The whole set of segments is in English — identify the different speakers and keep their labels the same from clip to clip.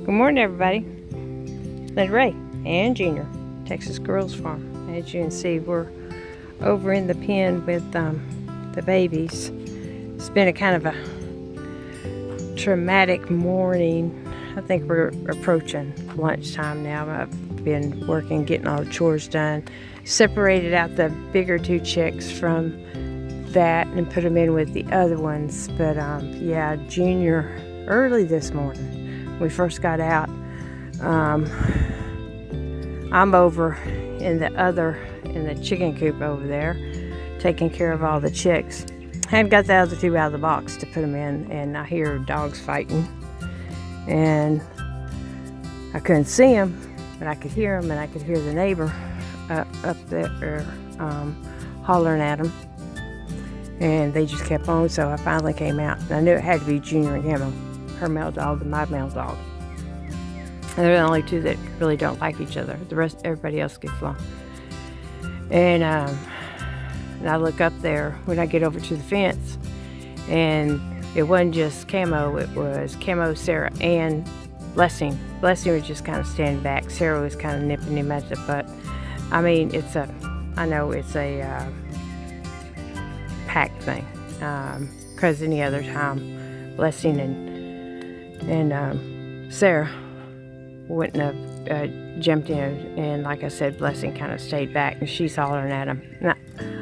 Speaker 1: Good morning, everybody. Lady Ray and Junior, Texas Squirrels Farm. As you can see, we're over in the pen with the babies. It's been a kind of a traumatic morning. I think we're approaching lunchtime now. I've been working, getting all the chores done. Separated out the bigger two chicks from that and put them in with the other ones. But yeah, Junior, early this morning, we first got out, I'm over in the chicken coop over there, taking care of all the chicks. I hadn't got the other two out of the box to put them in, and I hear dogs fighting, and I couldn't see them, but I could hear them, and I could hear the neighbor up there hollering at them, and they just kept on. So I finally came out, and I knew it had to be Junior and Camo, her male dog and my male dog. And they're the only two that really don't like each other. The rest, everybody else gets along. And I look up there when I get over to the fence, and it wasn't just Camo, it was Camo, Sarah, and Blessing. Blessing was just kind of standing back. Sarah was kind of nipping him at the butt. I mean, I know it's a pack thing, because any other time, Blessing and Sarah wouldn't have jumped in, and like I said, Blessing kind of stayed back, and she's hollering at him. And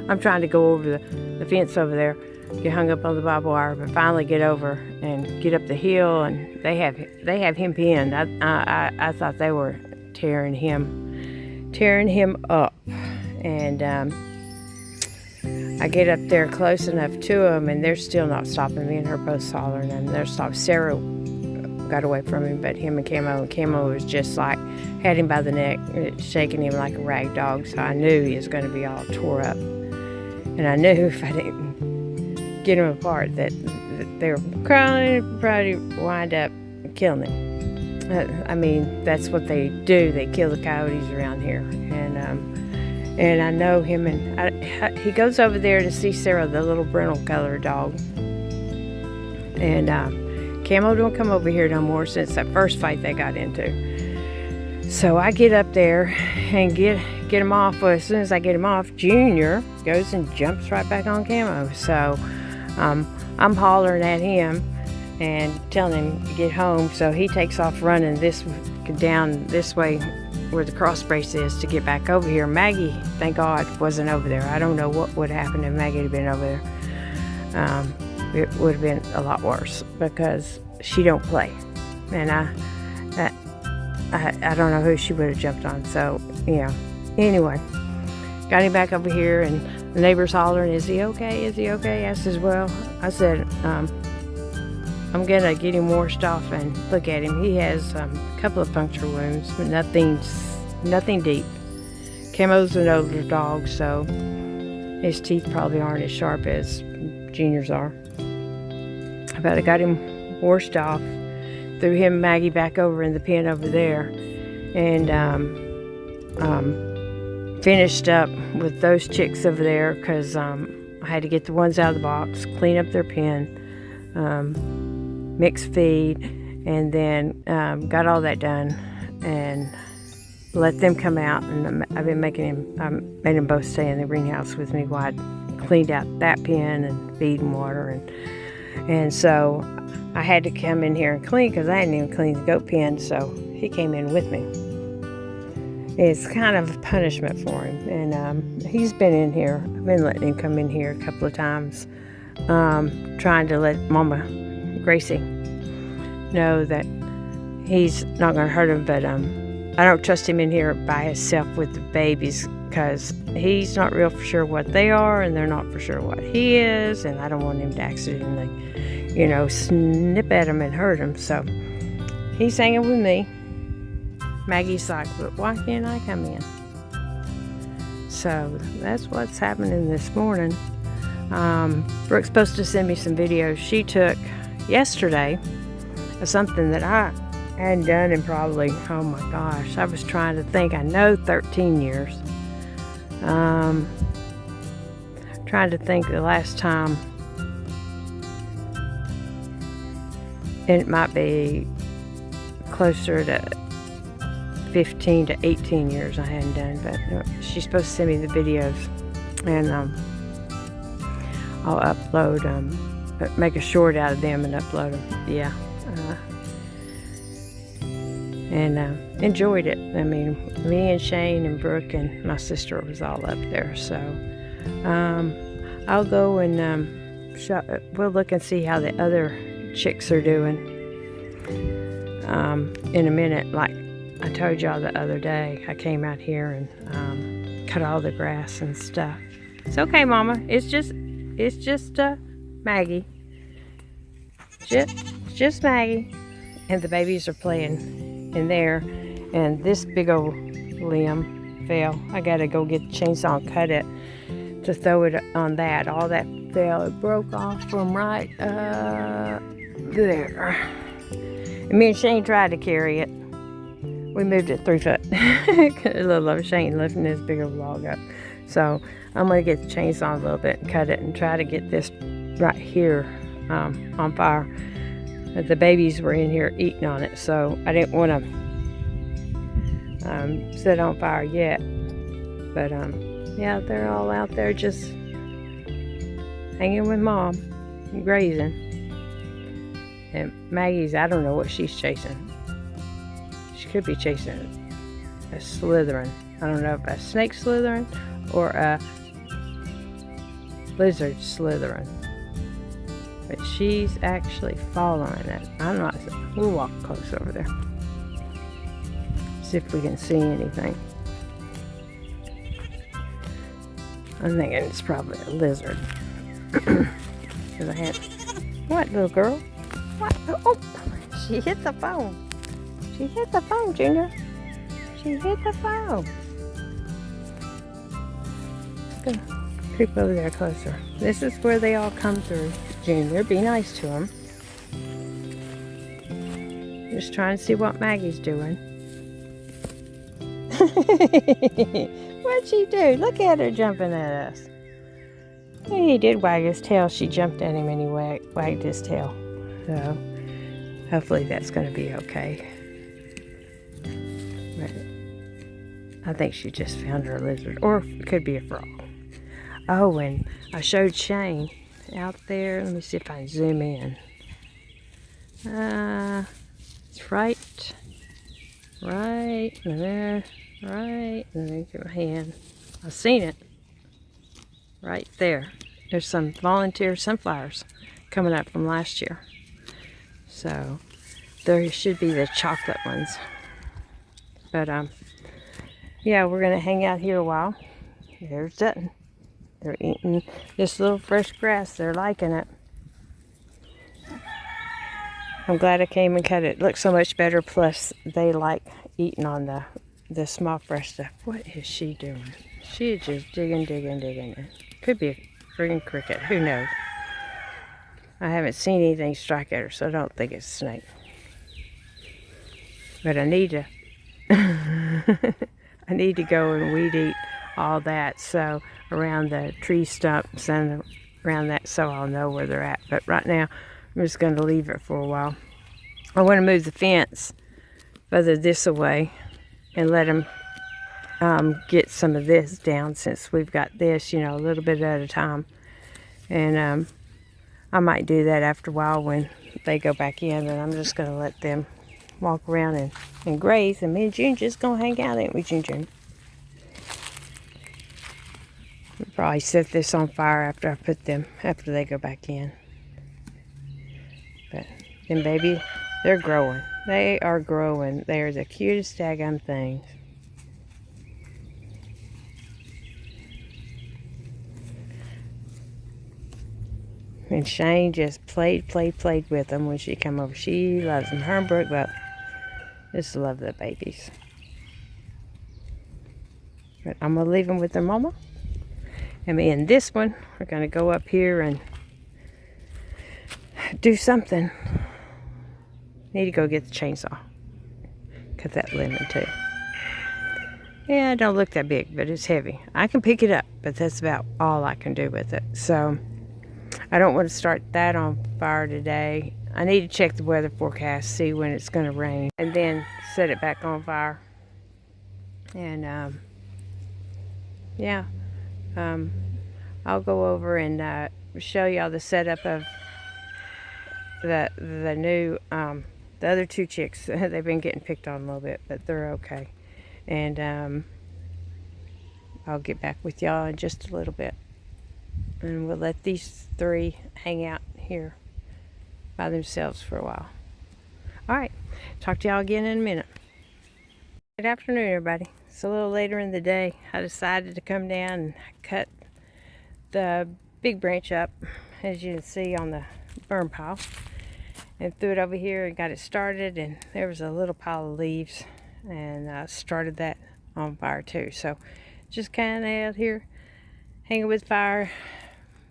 Speaker 1: I'm trying to go over the fence over there, get hung up on the barbed wire, but finally get over and get up the hill, and they have him pinned. I thought they were tearing him up, and I get up there close enough to them, and they're still not stopping. Me and her both hollering, and they're stopped. Sarah got away from him, but him and Camo was just like, had him by the neck, shaking him like a rag dog. So I knew he was going to be all tore up, and I knew if I didn't get him apart that they were probably wind up killing him. I mean, that's what they do. They kill the coyotes around here, and I know him, and he goes over there to see Sarah, the little brindle color dog, and Camo don't come over here no more since that first fight they got into. So I get up there and get him off. Well, as soon as I get him off, Junior goes and jumps right back on Camo. So I'm hollering at him and telling him to get home. So he takes off running down this way where the cross brace is to get back over here. Maggie, thank God, wasn't over there. I don't know what would happen if Maggie had been over there. It would have been a lot worse, because she don't play, and I don't know who she would have jumped on. So yeah, anyway, got him back over here, and the neighbor's hollering, "Is he okay? Is he okay?" I says, "Well," I said, "I'm gonna get him washed off and look at him. He has a couple of puncture wounds, but nothing deep. Camo's an older dog, so his teeth probably aren't as sharp as Junior's are. But I got him washed off, threw him and Maggie back over in the pen over there, and finished up with those chicks over there, because I had to get the ones out of the box, clean up their pen, mix feed, and then got all that done and let them come out. And I've been made them both stay in the greenhouse with me while I cleaned out that pen and feed and water, and so I had to come in here and clean, because I hadn't even cleaned the goat pen. So he came in with me. It's kind of a punishment for him, and he's been in here. I've been letting him come in here a couple of times, trying to let Mama Gracie know that he's not going to hurt him, but I don't trust him in here by himself with the babies, because he's not real for sure what they are, and they're not for sure what he is, and I don't want him to accidentally, snip at him and hurt him. So he's hanging with me. Maggie's like, "But why can't I come in?" So that's what's happening this morning. Brooke's supposed to send me some videos she took yesterday of something that I hadn't done in probably, oh my gosh, I was trying to think, I know 13 years. Trying to think the last time. It might be closer to 15 to 18 years I hadn't done, but she's supposed to send me the videos, and I'll upload make a short out of them and upload them. Yeah. And enjoyed it. I mean, me and Shane and Brooke and my sister was all up there. So I'll go and we'll look and see how the other chicks are doing in a minute. Like I told y'all the other day, I came out here and cut all the grass and stuff. It's okay, Mama. It's just Maggie. Just Maggie. And the babies are playing in there, and this big old limb fell. I gotta go get the chainsaw and cut it to throw it on that. All that fell. It broke off from right there. And me and Shane tried to carry it. We moved it 3 foot. A little of Shane lifting this big old log up. So I'm gonna get the chainsaw a little bit and cut it and try to get this right here on fire. The babies were in here eating on it, so I didn't want to set on fire yet. But yeah, they're all out there just hanging with Mom, grazing. And Maggie's, I don't know what she's chasing. She could be chasing a slithering. I don't know if a snake slithering or a lizard slithering. But she's actually following it. I'm not. We'll walk close over there. See if we can see anything. I'm thinking it's probably a lizard. Because I had. What, little girl? What? Oh, she hit the phone. She hit the phone, Junior. She hit the phone. Go. Creep over there closer. This is where they all come through. Junior, be nice to him. Just trying to see what Maggie's doing. What'd she do? Look at her jumping at us. He did wag his tail. She jumped at him and he wagged his tail. So hopefully that's going to be okay. But I think she just found her lizard. Or it could be a frog. Oh, and I showed Shane out there. Let me see if I can zoom in. It's right there, right. Let me get my hand. I've seen it. Right there. There's some volunteer sunflowers coming up from last year. So there should be the chocolate ones. But yeah, we're gonna hang out here a while. There's Dutton. They're eating this little fresh grass. They're liking it. I'm glad I came and cut it. It looks so much better. Plus, they like eating on the small fresh stuff. What is she doing? She is just digging. Could be a friggin' cricket. Who knows? I haven't seen anything strike at her, so I don't think it's a snake. But I need to I need to go and weed eat all that, so around the tree stumps and around that, so I'll know where they're at. But right now I'm just going to leave it for a while. I want to move the fence further this away and let them get some of this down, since we've got this, you know, a little bit at a time. And I might do that after a while when they go back in, and I'm just going to let them walk around and graze, and me and June just going to hang out, ain't we, June? I'll probably set this on fire after they go back in. But then, baby, they're growing. They are growing. They're the cutest daggum things. And Shane just played with them when she come over. She loves them. Her and Brooke both just love the babies. But I'm going to leave them with their mama. And me and this one, we're going to go up here and do something. Need to go get the chainsaw. Cut that lemon too. Yeah, it don't look that big, but it's heavy. I can pick it up, but that's about all I can do with it. So I don't want to start that on fire today. I need to check the weather forecast, see when it's going to rain, and then set it back on fire. And yeah, I'll go over and show y'all the setup of the new the other two chicks. They've been getting picked on a little bit, but they're okay. And I'll get back with y'all in just a little bit, and we'll let these three hang out here by themselves for a while. All right, talk to y'all again in a minute. Good afternoon, everybody. It's a little later in the day. I decided to come down and cut the big branch up, as you can see on the burn pile, and threw it over here and got it started. And there was a little pile of leaves, and started that on fire too. So just kind of out here hanging with fire,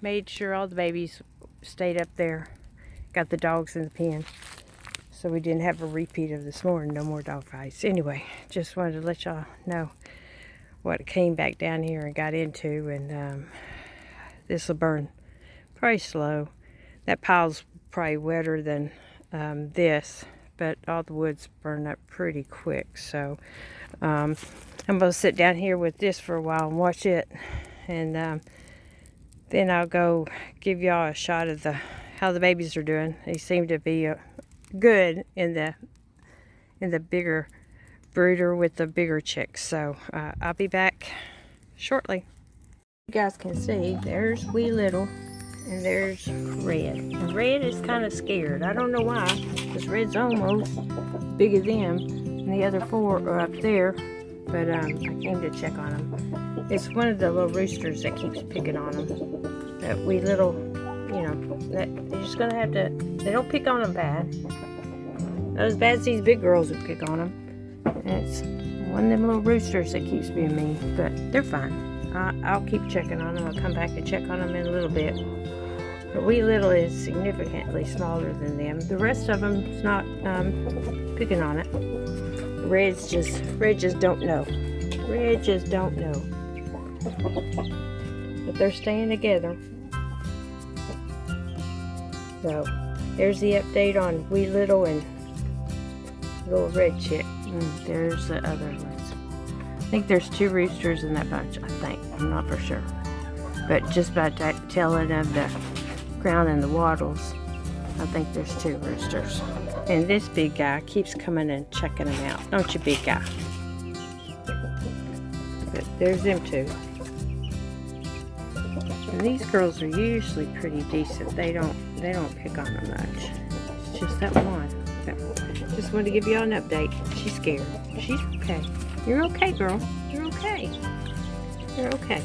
Speaker 1: made sure all the babies stayed up there, got the dogs in the pen, so we didn't have a repeat of this morning. No more dog fights. Anyway, just wanted to let y'all know what it came back down here and got into. And this will burn pretty slow. That pile's probably wetter than this, but all the wood's burned up pretty quick. So I'm gonna sit down here with this for a while and watch it, and then I'll go give y'all a shot of how the babies are doing. They seem to be good in the bigger brooder with the bigger chicks. So I'll be back shortly. You guys can see there's Wee Little and there's Red. And Red is kind of scared. I don't know why, because Red's almost as big as them, and the other four are up there. But I came to check on them. It's one of the little roosters that keeps picking on them. That Wee Little, you know, that they're just gonna have to. They don't pick on them bad. Not as bad as these big girls that pick on them. And it's one of them little roosters that keeps being mean, but they're fine. I'll keep checking on them. I'll come back and check on them in a little bit. But Wee Little is significantly smaller than them. The rest of them's not picking on it. Red just don't know. Red just don't know. But they're staying together. So there's the update on Wee Little and little Red chick. There's the other ones. I think there's 2 roosters in that bunch. I think. I'm not for sure. But just by telling of the crown and the wattles, I think there's 2 roosters. And this big guy keeps coming and checking them out. Don't you, big guy? But there's them 2. And these girls are usually pretty decent. They don't pick on them much. It's just that one. But just wanted to give y'all an update. She's scared. She's okay. You're okay, girl. You're okay. You're okay.